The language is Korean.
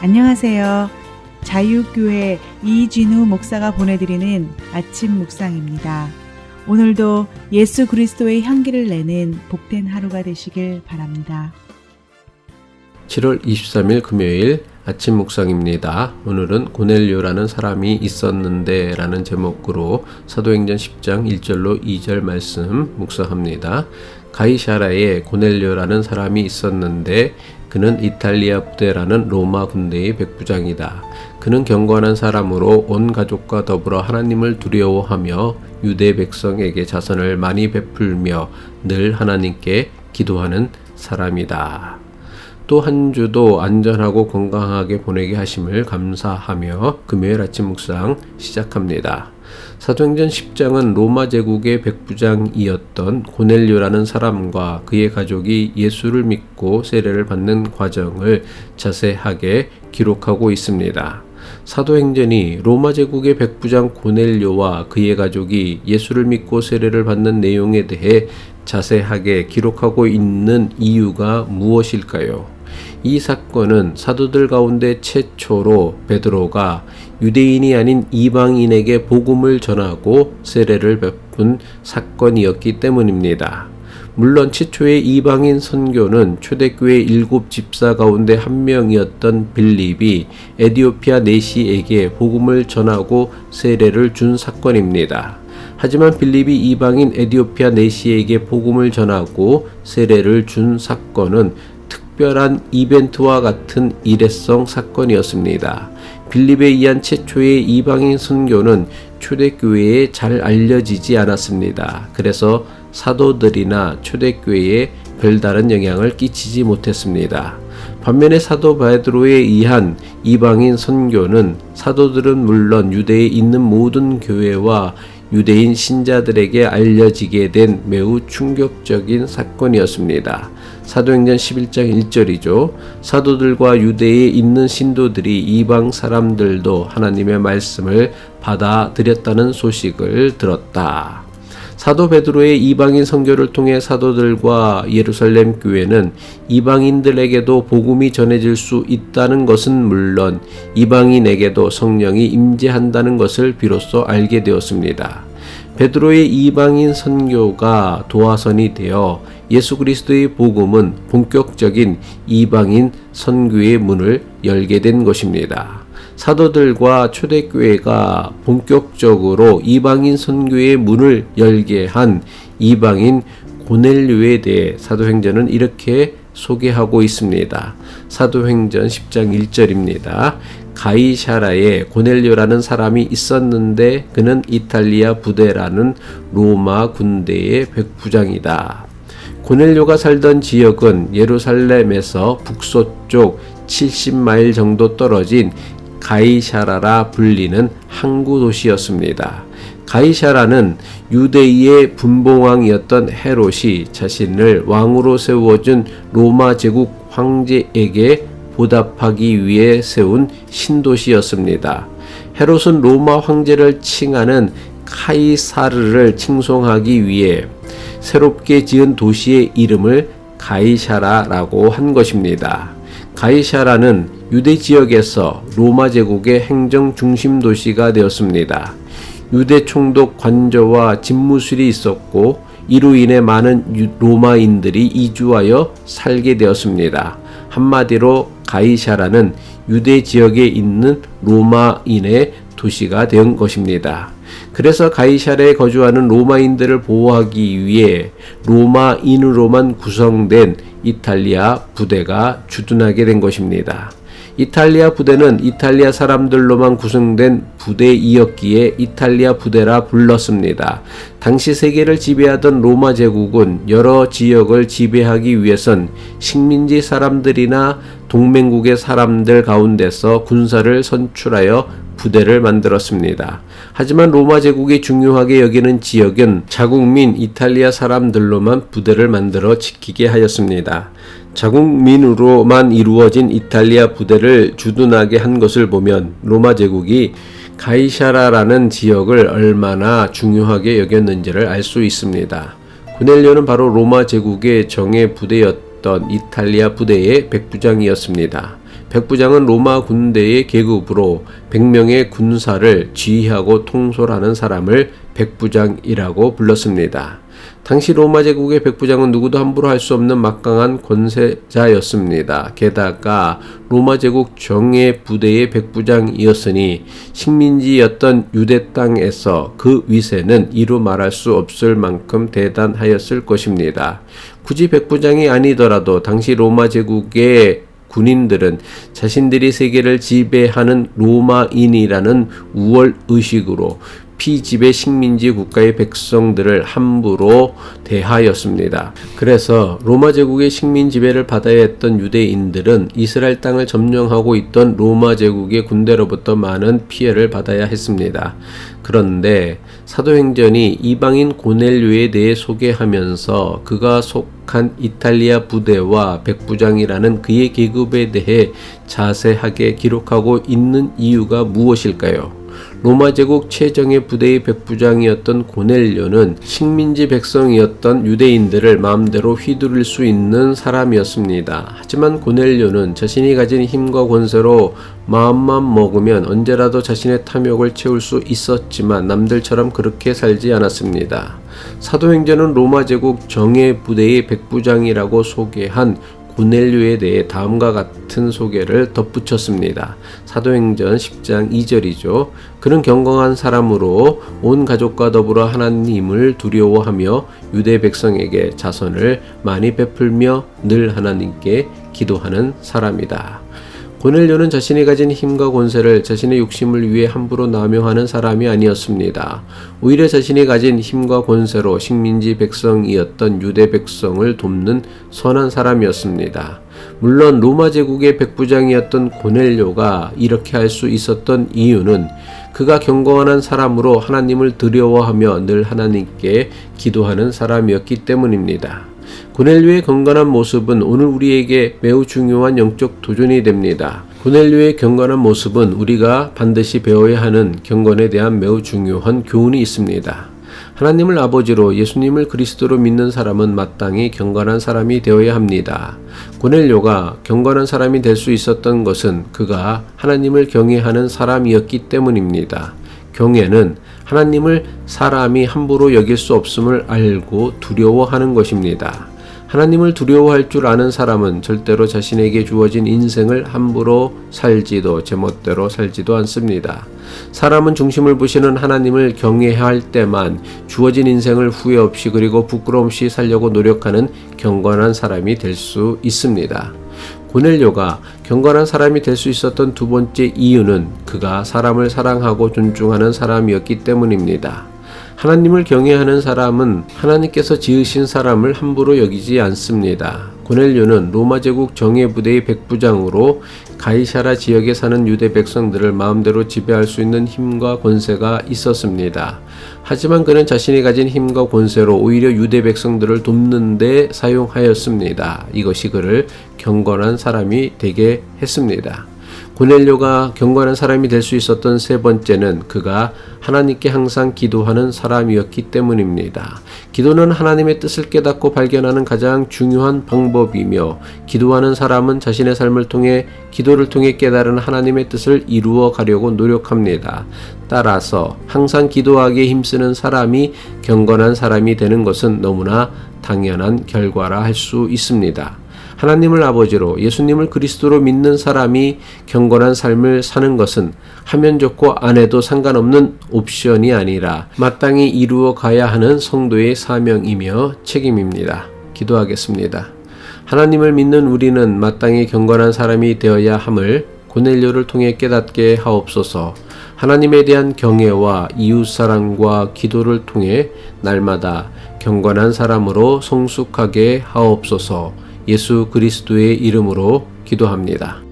안녕하세요. 자유교회 이진우 목사가 보내드리는 아침 묵상입니다. 오늘도 예수 그리스도의 향기를 내는 복된 하루가 되시길 바랍니다. 7월 23일 금요일 아침 묵상입니다. 오늘은 고넬료라는 사람이 있었는데 라는 제목으로 사도행전 10장 1절로 2절 말씀 묵상합니다. 가이사라에 고넬료라는 사람이 있었는데 그는 이탈리아 부대라는 로마 군대의 백부장이다. 그는 경건한 사람으로 온 가족과 더불어 하나님을 두려워하며 유대 백성에게 자선을 많이 베풀며 늘 하나님께 기도하는 사람이다. 또 한 주도 안전하고 건강하게 보내게 하심을 감사하며 금요일 아침 묵상 시작합니다. 사도행전 10장은 로마 제국의 백부장이었던 고넬료라는 사람과 그의 가족이 예수를 믿고 세례를 받는 과정을 자세하게 기록하고 있습니다. 사도행전이 로마 제국의 백부장 고넬료와 그의 가족이 예수를 믿고 세례를 받는 내용에 대해 자세하게 기록하고 있는 이유가 무엇일까요? 이 사건은 사도들 가운데 최초로 베드로가 유대인이 아닌 이방인에게 복음을 전하고 세례를 베푼 사건이었기 때문입니다. 물론 최초의 이방인 선교는 초대교회 7 집사 가운데 한 명이었던 빌립이 에디오피아 내시에게 복음을 전하고 세례를 준 사건입니다. 하지만 빌립이 이방인 에디오피아 내시에게 복음을 전하고 세례를 준 사건은 특별한 이벤트와 같은 일회성 사건이었습니다. 빌립에 의한 최초의 이방인 선교는 초대교회에 잘 알려지지 않았습니다. 그래서 사도들이나 초대교회에 별다른 영향을 끼치지 못했습니다. 반면에 사도 베드로에 의한 이방인 선교는 사도들은 물론 유대에 있는 모든 교회와 유대인 신자들에게 알려지게 된 매우 충격적인 사건이었습니다. 사도행전 11장 1절이죠. 사도들과 유대에 있는 신도들이 이방 사람들도 하나님의 말씀을 받아들였다는 소식을 들었다. 사도 베드로의 이방인 선교를 통해 사도들과 예루살렘 교회는 이방인들에게도 복음이 전해질 수 있다는 것은 물론 이방인에게도 성령이 임재한다는 것을 비로소 알게 되었습니다. 베드로의 이방인 선교가 도화선이 되어 예수 그리스도의 복음은 본격적인 이방인 선교의 문을 열게 된 것입니다. 사도들과 초대교회가 본격적으로 이방인 선교의 문을 열게 한 이방인 고넬료에 대해 사도행전은 이렇게 소개하고 있습니다. 사도행전 10장 1절입니다. 가이사라에 고넬료라는 사람이 있었는데 그는 이탈리아 부대라는 로마 군대의 백부장이다. 고넬료가 살던 지역은 예루살렘에서 북서쪽 70마일 정도 떨어진 가이사라라 불리는 항구 도시였습니다. 가이사라는 유대의 분봉왕이었던 헤롯이 자신을 왕으로 세워준 로마 제국 황제에게 보답하기 위해 세운 신도시였습니다. 헤롯은 로마 황제를 칭하는 카이사르를 칭송하기 위해 새롭게 지은 도시의 이름을 가이사라라고 한 것입니다. 가이사라는 유대 지역에서 로마 제국의 행정 중심 도시가 되었습니다. 유대 총독 관저와 집무실이 있었고 이로 인해 많은 로마인들이 이주하여 살게 되었습니다. 한마디로 가이사라는 유대 지역에 있는 로마인의 도시가 된 것입니다. 그래서 가이사라에 거주하는 로마인들을 보호하기 위해 로마인으로만 구성된 이탈리아 부대가 주둔하게 된 것입니다. 이탈리아 부대는 이탈리아 사람들로만 구성된 부대이었기에 이탈리아 부대라 불렀습니다. 당시 세계를 지배하던 로마 제국은 여러 지역을 지배하기 위해선 식민지 사람들이나 동맹국의 사람들 가운데서 군사를 선출하여 부대를 만들었습니다. 하지만 로마 제국이 중요하게 여기는 지역은 자국민 이탈리아 사람들로만 부대를 만들어 지키게 하였습니다. 자국민으로만 이루어진 이탈리아 부대를 주둔하게 한 것을 보면 로마 제국이 가이사라라는 지역을 얼마나 중요하게 여겼는지를 알 수 있습니다. 고넬료는 바로 로마 제국의 정예 부대였던 이탈리아 부대의 백부장이었습니다. 백부장은 로마 군대의 계급으로 100명의 군사를 지휘하고 통솔하는 사람을 백부장이라고 불렀습니다. 당시 로마 제국의 백부장은 누구도 함부로 할 수 없는 막강한 권세자였습니다. 게다가 로마 제국 정예 부대의 백부장이었으니 식민지였던 유대 땅에서 그 위세는 이루 말할 수 없을 만큼 대단하였을 것입니다. 굳이 백부장이 아니더라도 당시 로마 제국의 군인들은 자신들이 세계를 지배하는 로마인이라는 우월의식으로 피지배 식민지 국가의 백성들을 함부로 대하였습니다. 그래서 로마 제국의 식민 지배를 받아야 했던 유대인들은 이스라엘 땅을 점령하고 있던 로마 제국의 군대로부터 많은 피해를 받아야 했습니다. 그런데 사도행전이 이방인 고넬료에 대해 소개하면서 그가 속한 이탈리아 부대와 백부장이라는 그의 계급에 대해 자세하게 기록하고 있는 이유가 무엇일까요? 로마 제국 최정예 부대의 백부장이었던 고넬료는 식민지 백성이었던 유대인들을 마음대로 휘두를 수 있는 사람이었습니다. 하지만 고넬료는 자신이 가진 힘과 권세로 마음만 먹으면 언제라도 자신의 탐욕을 채울 수 있었지만 남들처럼 그렇게 살지 않았습니다. 사도행전은 로마 제국 정예 부대의 백부장이라고 소개한 고넬료에 대해 다음과 같은 소개를 덧붙였습니다. 사도행전 10장 2절이죠. 그는 경건한 사람으로 온 가족과 더불어 하나님을 두려워하며 유대 백성에게 자선을 많이 베풀며 늘 하나님께 기도하는 사람이다. 고넬료는 자신이 가진 힘과 권세를 자신의 욕심을 위해 함부로 남용하는 사람이 아니었습니다. 오히려 자신이 가진 힘과 권세로 식민지 백성이었던 유대 백성을 돕는 선한 사람이었습니다. 물론 로마 제국의 백부장이었던 고넬료가 이렇게 할 수 있었던 이유는 그가 경건한 사람으로 하나님을 두려워하며 늘 하나님께 기도하는 사람이었기 때문입니다. 고넬료의 경건한 모습은 오늘 우리에게 매우 중요한 영적 도전이 됩니다. 고넬료의 경건한 모습은 우리가 반드시 배워야 하는 경건에 대한 매우 중요한 교훈이 있습니다. 하나님을 아버지로 예수님을 그리스도로 믿는 사람은 마땅히 경건한 사람이 되어야 합니다. 고넬료가 경건한 사람이 될 수 있었던 것은 그가 하나님을 경외하는 사람이었기 때문입니다. 경외는 하나님을 사람이 함부로 여길 수 없음을 알고 두려워하는 것입니다. 하나님을 두려워할 줄 아는 사람은 절대로 자신에게 주어진 인생을 함부로 살지도 제멋대로 살지도 않습니다. 사람은 중심을 보시는 하나님을 경외할 때만 주어진 인생을 후회 없이 그리고 부끄러움 없이 살려고 노력하는 경건한 사람이 될 수 있습니다. 고넬료가 경건한 사람이 될 수 있었던 두 번째 이유는 그가 사람을 사랑하고 존중하는 사람이었기 때문입니다. 하나님을 경외하는 사람은 하나님께서 지으신 사람을 함부로 여기지 않습니다. 고넬료는 로마 제국 정예 부대의 백부장으로 가이사라 지역에 사는 유대 백성들을 마음대로 지배할 수 있는 힘과 권세가 있었습니다. 하지만 그는 자신이 가진 힘과 권세로 오히려 유대 백성들을 돕는 데 사용하였습니다. 이것이 그를 경건한 사람이 되게 했습니다. 고넬료가 경건한 사람이 될 수 있었던 세 번째는 그가 하나님께 항상 기도하는 사람이었기 때문입니다. 기도는 하나님의 뜻을 깨닫고 발견하는 가장 중요한 방법이며 기도하는 사람은 자신의 삶을 통해 기도를 통해 깨달은 하나님의 뜻을 이루어 가려고 노력합니다. 따라서 항상 기도하기에 힘쓰는 사람이 경건한 사람이 되는 것은 너무나 당연한 결과라 할 수 있습니다. 하나님을 아버지로 예수님을 그리스도로 믿는 사람이 경건한 삶을 사는 것은 하면 좋고 안 해도 상관없는 옵션이 아니라 마땅히 이루어 가야 하는 성도의 사명이며 책임입니다. 기도하겠습니다. 하나님을 믿는 우리는 마땅히 경건한 사람이 되어야 함을 고넬료를 통해 깨닫게 하옵소서. 하나님에 대한 경외와 이웃사랑과 기도를 통해 날마다 경건한 사람으로 성숙하게 하옵소서. 예수 그리스도의 이름으로 기도합니다.